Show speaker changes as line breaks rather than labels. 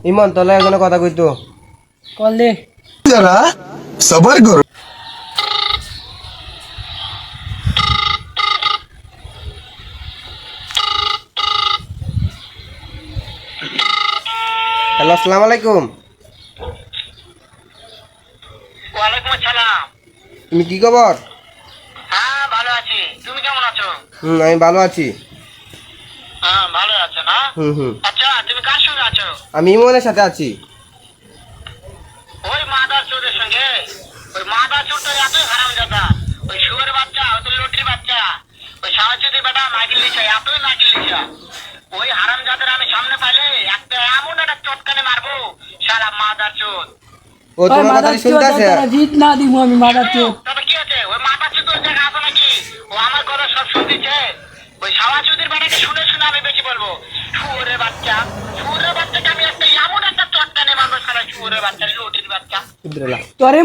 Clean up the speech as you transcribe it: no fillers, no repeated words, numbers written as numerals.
ইমন তোলা একজনের কথা কইতো
কল দে
जरा सबर करो।
হ্যালো আসসালামু আলাইকুম।
ওয়ালাইকুম আসসালাম।
তুমি কি খবর?
হ্যাঁ ভালো আছি, তুমি কেমন আছো?
আমি ভালো আছি।
হ্যাঁ ভালো আছো না?
হুম।
আচ্ছা তুমি কার সঙ্গে আছো?
আমি ইমনের সাথে আছি।
ওই মাদার চোরের সঙ্গে? ওই মাদার চোরটা এতই হারামজাদা, ওই শুয়োর বাচ্চা, ওই তো লটির বাচ্চা, ওই সাহায্যদের বেটা নাগিল লিখা, এতই নাগিল লিখা। ওই হারামজাদার আমি সামনে পাইলে একটা এমন একটা চটকানে মারবো, শালা মাদার চোর।
ও তোমার কথা শুনতে আছে?
জিত না দিব আমি মাদার চোর।
তবে কি আছে, ওই মাদার চোর জায়গা আছে নাকি? ও আমার কথা সব শুনতেছে। ওই সাহায্যদের বেটাকে শুনে শুনে আমি বেশি বলবো, শুয়োরের বাচ্চা, শুয়োরের বাচ্চাকে আমি একটা এমন একটা চটকানে মারবো, শালা শুয়োরের বাচ্চা, লটির বাচ্চা।
তোরে